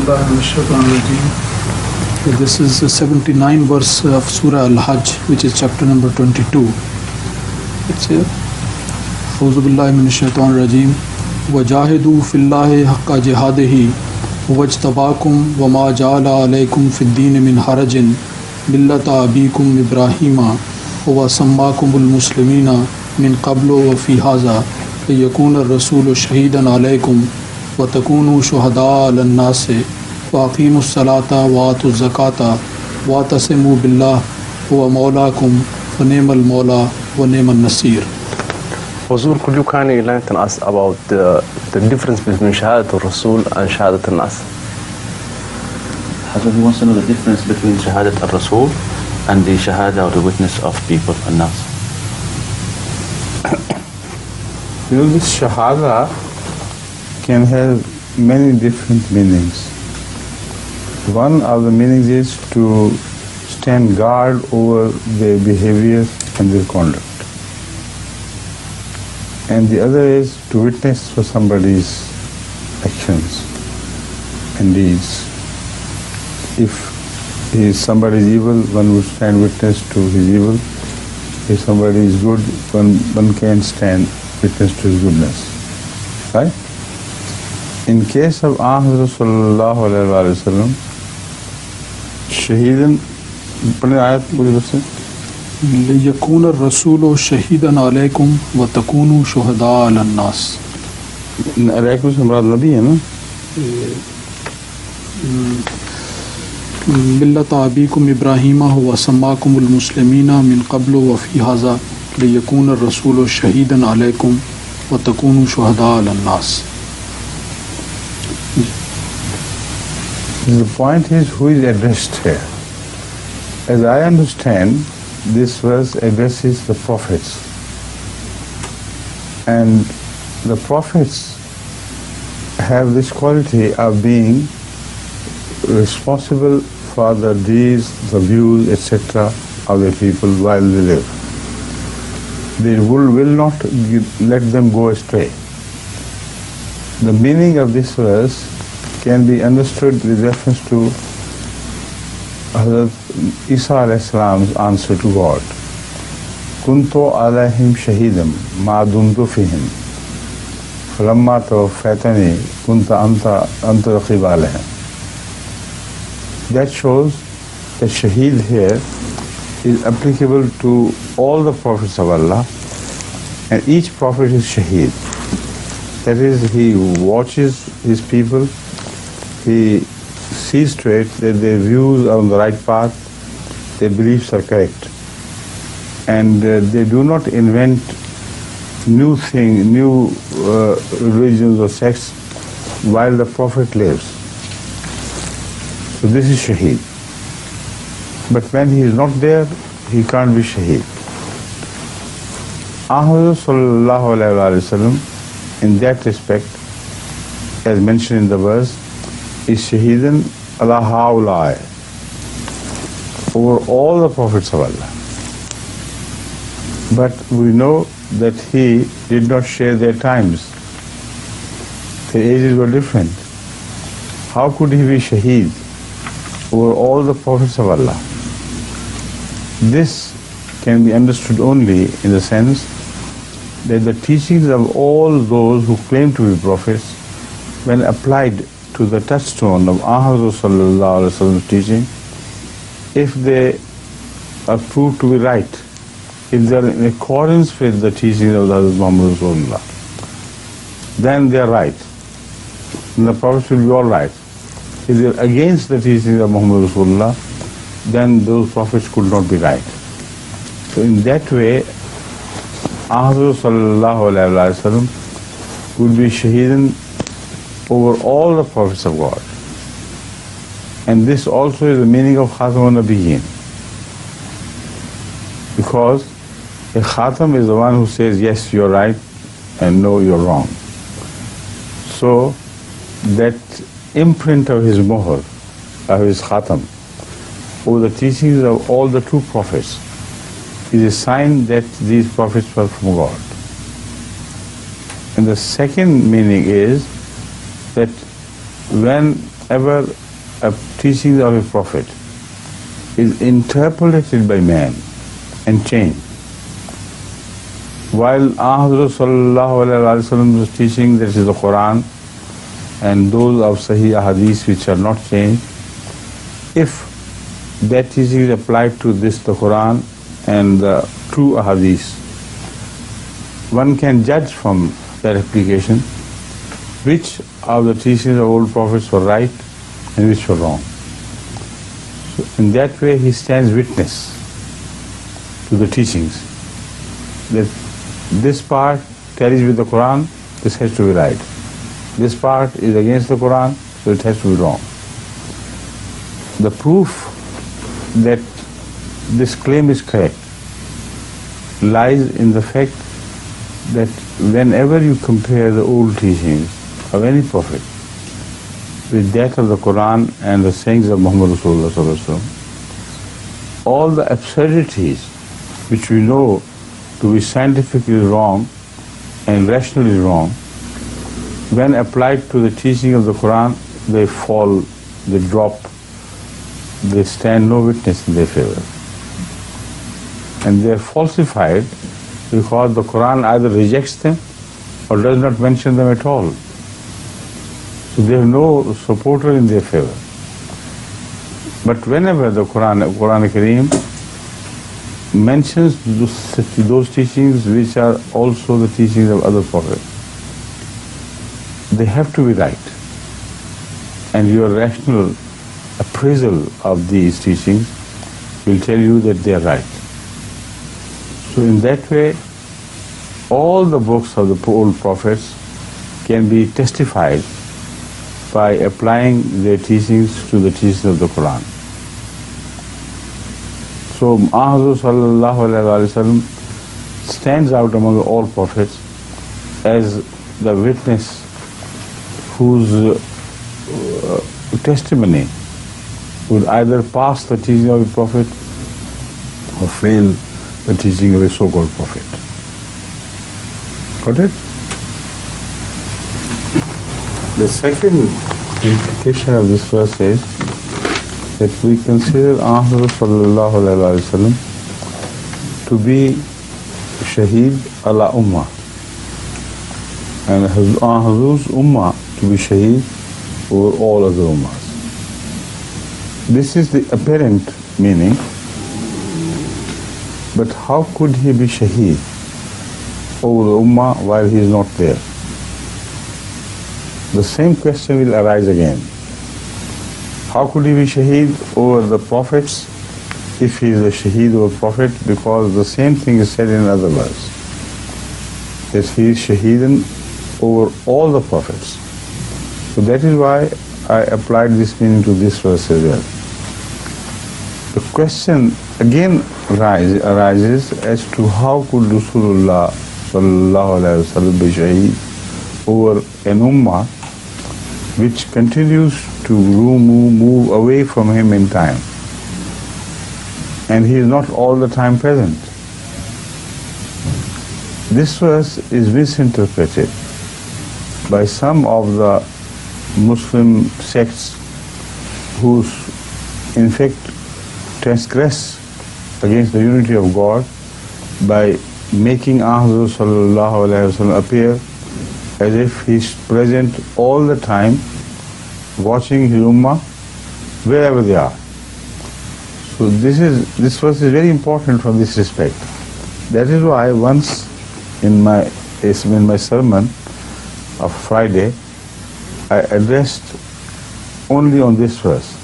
This is the 79th verse of Surah Al-Hajj, which is chapter number 22. It's here. A'udhu billahi minash shaitanir rajeem. Wajahidu fillahi haqqa jihadihi wajtabakum wama ja'ala alaykum fid din min harajin millata abikum Ibrahima wa sammakumul muslimina min qablu wa fi hadha liyakuna ar-rasulu shahidan alaykum wa takunu shuhada'a 'alan nasi وَأَقِيمُوا الصَّلَاةَ وَآتُوا الزَّكَاةَ وَاعْتَصِمُوا بِاللَّهِ هُوَ مَوْلَاكُمْ فَنِعْمَ الْمَوْلَى وَنِعْمَ النَّصِيرُ. Huzoor, could you kindly enlighten us about the difference between Shahadat al-Rasool and Shahadat al-Nas? Hazrat, he wants to know the difference between Shahadat al-Rasool and the Shahadah or the witness of people and Nas. You know, this Shahadah can have many different meanings. One of the meanings is to stand guard over their behavior and their conduct. And the other is to witness for somebody's actions and deeds. If somebody is evil, one would stand witness to his evil. If somebody is good, one can stand witness to his goodness. Right? In case of Ahmad sallallahu alayhi wa sallam, shahidan, پڑھنے آیت مجھے بسیں لِيَكُونَ الرَّسُولُ شَهِيدًا عَلَيْكُمْ وَتَكُونُوا شُهَدَاءَ عَلَى النَّاسِ. علیکم سے مراد نبی ہے نا. مِلَّةَ أَبِيكُمْ إِبْرَاهِيمَ وَسَمَّاكُمُ الْمُسْلِمِينَ مِنْ قَبْلُ وَفِي هَذَا لِيَكُونَ الرَّسُولُ شَهِيدًا عَلَيْكُمْ وَتَكُونُوا شُهَدَاءَ عَلَى النَّاسِ. The point is, who is addressed here? As I understand, this verse addresses the prophets. And the prophets have this quality of being responsible for the deeds, the views, etc. of the people while they live. They will not let them go astray. The meaning of this verse can be understood with reference to Hazrat Isa alayhi salam's answer to God. Kuntu alayhim shahidam ma dumtu fihim falamma tawaffaytani kunta anta raqib alayhim. That shows that shaheed here is applicable to all the prophets of Allah, and each prophet is shaheed. That is, he watches his people, he sees to it that their views are on the right path, their beliefs are correct, and they do not invent new religions or sects while the Prophet lives. So this is shaheed. But when he is not there, he can't be shaheed. Ahmad sallallahu alayhi wa sallam, in that respect, as mentioned in the verse, is shaheedan ala haulai, over all the prophets of Allah. But we know that he did not share their times. Their ages were different. How could he be shaheed over all the prophets of Allah? This can be understood only in the sense that the teachings of all those who claim to be prophets, when applied to the touchstone of Ahmad sallallahu alaihi wasallam's teaching, if they are proved to be right, if they are in accordance with the teachings of the Hazrat Muhammad Rasulullah, then they are right. And the prophets will be all right. If they are against the teachings of Muhammad Rasulullah, then those prophets could not be right. So in that way, Ahmad sallallahu alaihi wasallam would be shaheedan over all the prophets of God. And this also is the meaning of Khatam al-Nabiyyin. Because a Khatam is the one who says, yes, you're right, and no, you're wrong. So that imprint of his mohr, of his Khatam, over the teachings of all the true prophets, is a sign that these prophets were from God. And the second meaning is that when whenever a teaching of a prophet is interpolated by man and changed, while Hazrat sallallahu alaihi wasallam was teaching, that is the Quran, and those of Sahih Hadith which are not changed, if that teaching is applied to this, the Quran and the true Hadith, one can judge from that application which of the teachings of old prophets were right and which were wrong. So in that way he stands witness to the teachings, that this part tallies with the Quran, this has to be right. This part is against the Quran, so it has to be wrong. The proof that this claim is correct lies in the fact that whenever you compare the old teachings of any prophet with that of the Quran and the sayings of Muhammad Rasulullah sallallahu alaihi wasallam, all the absurdities which we know to be scientifically wrong and rationally wrong, when applied to the teaching of the Quran, they fall, they drop, they stand no witness in their favor. And they are falsified because the Quran either rejects them or does not mention them at all. So they have no supporter in their favor. But whenever the Quran Kareem mentions those teachings which are also the teachings of other prophets, they have to be right. And your rational appraisal of these teachings will tell you that they are right. So in that way, all the books of the old prophets can be testified by applying their teachings to the teachings of the Quran. So Hazrat sallallahu alaihi wasallam stands out among all prophets as the witness whose testimony would either pass the teaching of a prophet or fail the teaching of a so-called prophet. Got it? The second implication of this verse is that we consider Ahmad sallallahu alaihi wasallam to be shaheed ala ummah, and Hazur's ummah to be shaheed over all other ummahs. This is the apparent meaning, but how could he be shaheed over the ummah while he is not there? The same question will arise again. How could he be shaheed over the prophets if he is a shaheed over prophet? Because the same thing is said in another verse, that he is shaheedan over all the prophets. So that is why I applied this meaning to this verse as well. The question again arises as to how could Rasulullah sallallahu alaihi wasallam be shaheed over an ummah which continues to move away from him in time, and he is not all the time present. This verse is misinterpreted by some of the Muslim sects who in fact transgress against the unity of God by making Ahmad sallallahu alaihi wasallam appear as if he is present all the time, watching his ummah wherever they are. So this verse is very important from this respect. That is why once in my sermon of Friday, I addressed only on this verse.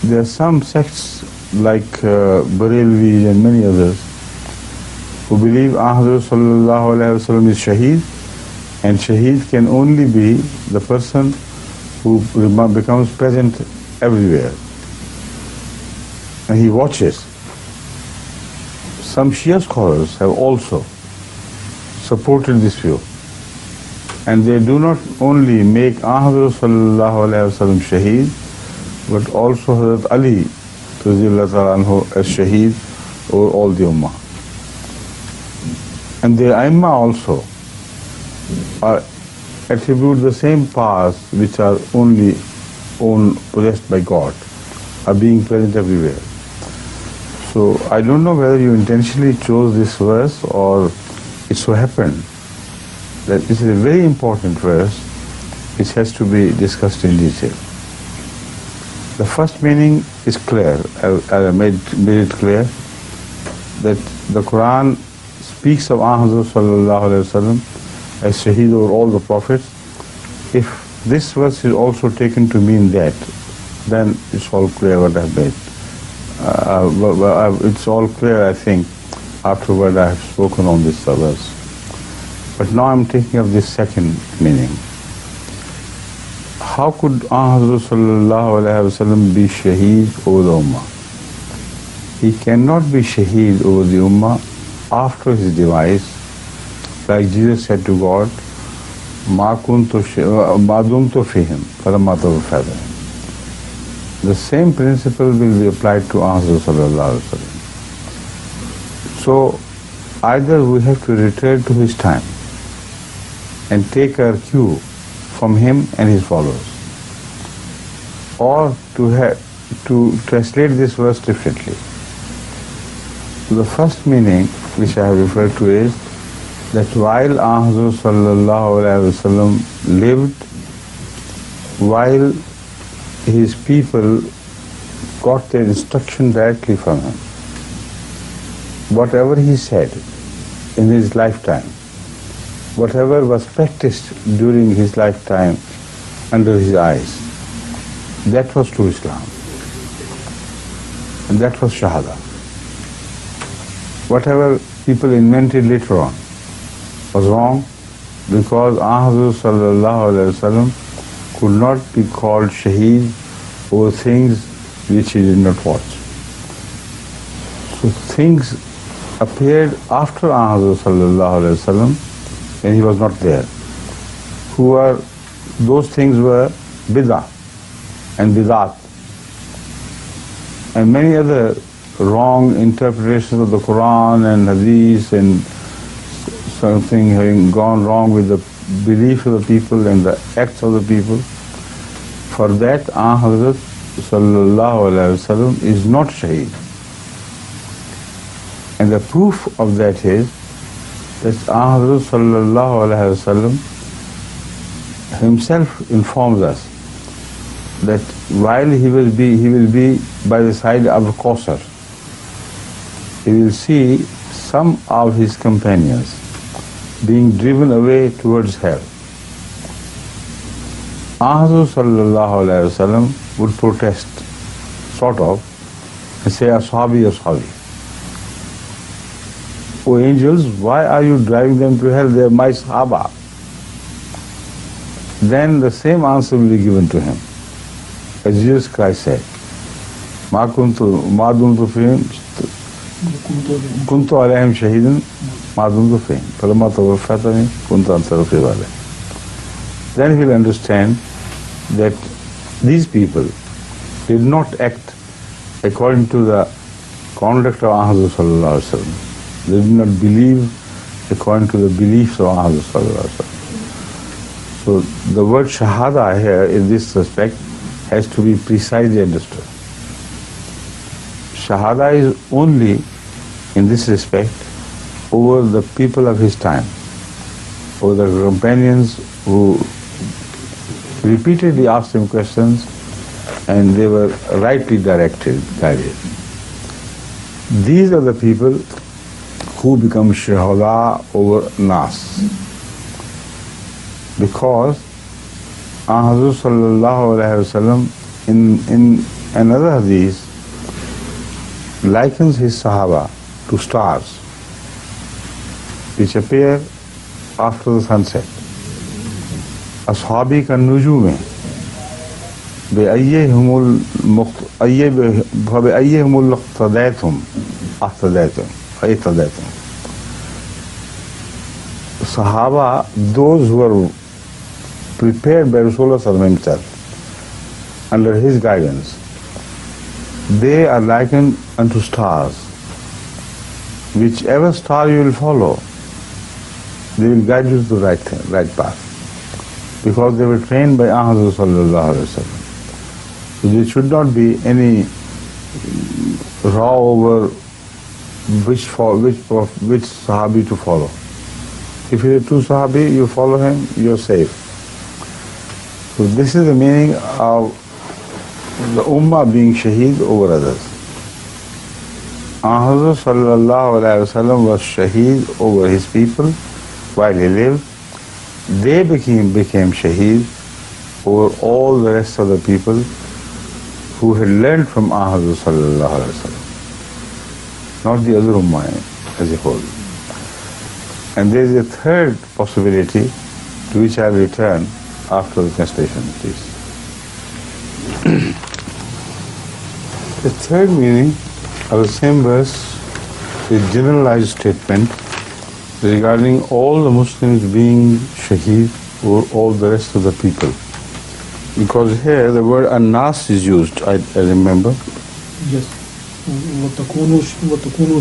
There are some sects like Barelvis and many others who believe Ahmad sallallahu alaihi wasallam is shaheed, and shaheed can only be the person who becomes present everywhere, and he watches. Some Shia scholars have also supported this view, and they do not only make Ahmad sallallahu alaihi wasallam shaheed, but also Hazrat Ali radhiyallahu ta'ala anhu as shaheed over all the ummah. And the Aimma also are attribute the same powers which are only possessed by God, are being present everywhere. So I don't know whether you intentionally chose this verse or it so happened that this is a very important verse which has to be discussed in detail. The first meaning is clear. I made it clear that the Quran speaks of Hazrat sallallahu alaihi wasallam as shaheed over all the prophets. If this verse is also taken to mean that, then it's all clear what I've made. It's all clear, I think, after what I have spoken on this verse. But now I'm taking up this second meaning. How could Hazrat sallallahu alaihi wasallam be shaheed over the ummah? He cannot be shaheed over the ummah after his demise, like Jesus said to God, "Ma dumtu fihim falamma tawaffani." The same principle will be applied to Hazrat sallallahu alaihi wasallam. So either we have to return to his time and take our cue from him and his followers, or to translate this verse differently. The first meaning which I have referred to is that while Hazrat sallallahu alaihi wasallam lived, while his people got their instruction directly from him, whatever he said in his lifetime, whatever was practiced during his lifetime under his eyes, that was true Islam. And that was Shahadah. Whatever people invented later on was wrong, because Hazrat sallallahu alaihi wasallam could not be called shaheed over things which he did not watch. So things appeared after Hazrat sallallahu alaihi wasallam when he was not there. Those things were bid'ah and bidat and many other wrong interpretations of the Quran and hadith, and something having gone wrong with the belief of the people and the acts of the people. For that, Hazrat sallallahu alaihi wasallam is not shaheed. And the proof of that is that Hazrat sallallahu alaihi wasallam himself informs us that while he will be by the side of Kausar, he will see some of his companions being driven away towards hell. Hazrat sallallahu alaihi wasallam would protest, sort of, and say, "Ashabi, ashabi. O angels, why are you driving them to hell? They are my sahaba." Then the same answer will be given to him. As Jesus Christ said, "Ma dumtu fihim kuntu alayhim shahidan ma dumtu fihim falamma tawaffani kuntu anta raqiba alayhim." Then he'll understand that these people did not act according to the conduct of Hazrat sallallahu alaihi wasallam. They did not believe according to the beliefs of Hazrat sallallahu alaihi wasallam. So the word Shahadah here in this respect has to be precisely understood. Shahadah is only in this respect over the people of his time, over the companions who repeatedly asked him questions and they were rightly directed, guided. These are the people who become Shahadah over Nas. Because Hazrat sallallahu alaihi wasallam in another hadith likens his Sahaba to stars which appear after the sunset. Ashabi ka nujum hai بأيهم اقتديتم اهتديتم. Sahaba, those who are prepared by Rasool himself under his guidance, they are likened unto stars. Whichever star you will follow, they will guide you to the right path. because they were trained by Ahmad sallallahu alaihi wasallam. So there should not be any row over which Sahabi to follow. If you're a true Sahabi, you follow him, you're safe. So this is the meaning of the Ummah being shaheed over others. Ahmad sallallahu alaihi wasallam was shaheed over his people while he lived. They became shaheed over all the rest of the people who had learned from Ahmad sallallahu alaihi wasallam, not the other Ummah as a whole. And there is a third possibility to which I will return after the translation, please. The third meaning of the same verse is a generalized statement regarding all the Muslims being shaheed over all the rest of the people. Because here the word an-nas is used, I remember. Yes. وَتَكُونُوا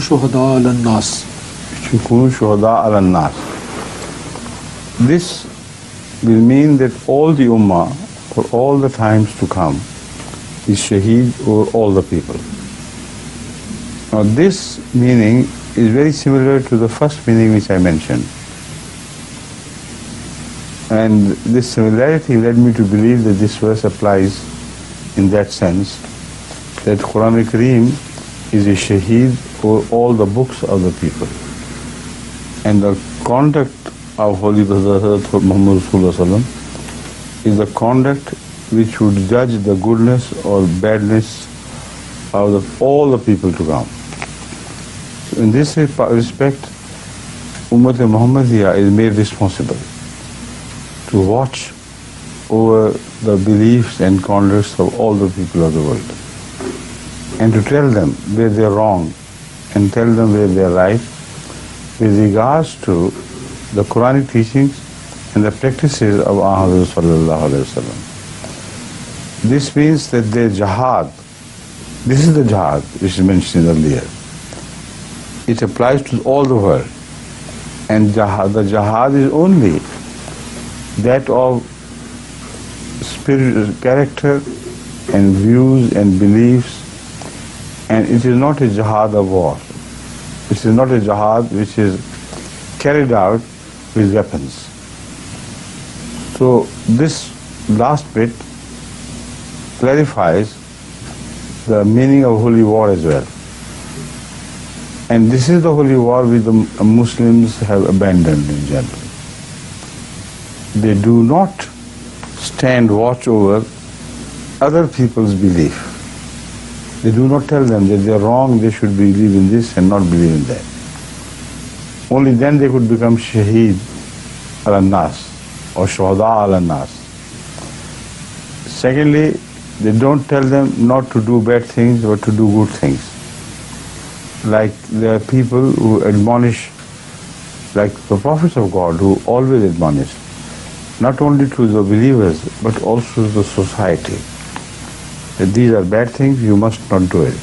شُهَدَاءَ عَلَى النَّاسِ. يَكُونُوا شُهَدَاءَ عَلَى النَّاسِ. This will mean that all the Ummah, for all the times to come, is shaheed over all the people. Now this meaning is very similar to the first meaning which I mentioned. And this similarity led me to believe that this verse applies in that sense, that Quran Kareem is a shaheed over all the books of the people. And the conduct of Holy Prophet Muhammad Rasulullah is the conduct which would judge the goodness or badness of all the people to come. So in this respect, Ummat Muhammadiyya is made responsible to watch over the beliefs and conducts of all the people of the world, and to tell them where they are wrong and tell them where they are right with regards to the Quranic teachings and the practices of Ahmad sallallahu alaihi wasallam. This means that their jihad, this is the jihad which is mentioned earlier. It applies to all the world, and the jihad is only that of spiritual character and views and beliefs, and it is not a jihad of war. It is not a jihad which is carried out with weapons. So this last bit clarifies the meaning of holy war as well. And this is the holy war which the Muslims have abandoned in general. They do not stand watch over other people's belief. They do not tell them that they are wrong, they should believe in this and not believe in that. Only then they could become shaheed al-nas or shuhada al-nas. Secondly, they don't tell them not to do bad things but to do good things. Like there are people who admonish, like the prophets of God who always admonish, not only to the believers but also to the society, that these are bad things, you must not do it.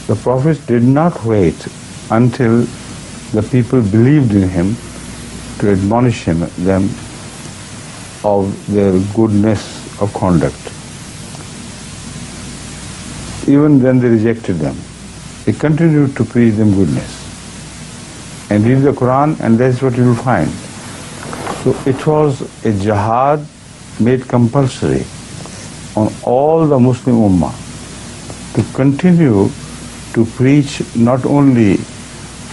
The prophets did not wait until the people believed in him to admonish them of their goodness of conduct. Even then they rejected them. They continued to preach them goodness. And read the Quran and that's what you will find. So it was a jihad made compulsory on all the Muslim Ummah to continue to preach not only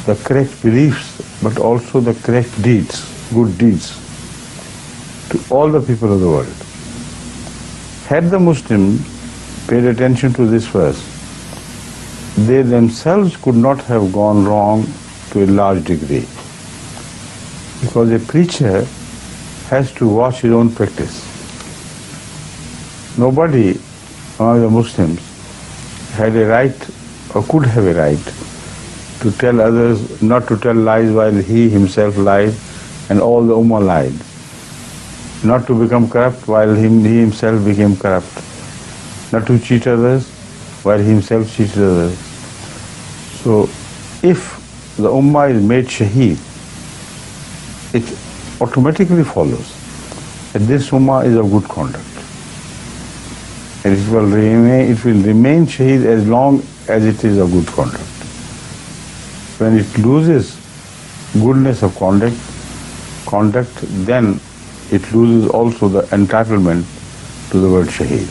the correct beliefs but also the correct deeds, good deeds, to all the people of the world. Had the Muslims paid attention to this verse, they themselves could not have gone wrong to a large degree, because a preacher has to watch his own practice. Nobody among the Muslims had a right or could have a right to tell others not to tell lies while he himself lied and all the Ummah lied, not to become corrupt while he himself became corrupt, not to cheat others while he himself cheated others. So if the Ummah is made shaheed, it automatically follows that this ummah is of good conduct. And it will remain shaheed as long as it is of good conduct. When it loses goodness of conduct, then it loses also the entitlement to the word shaheed.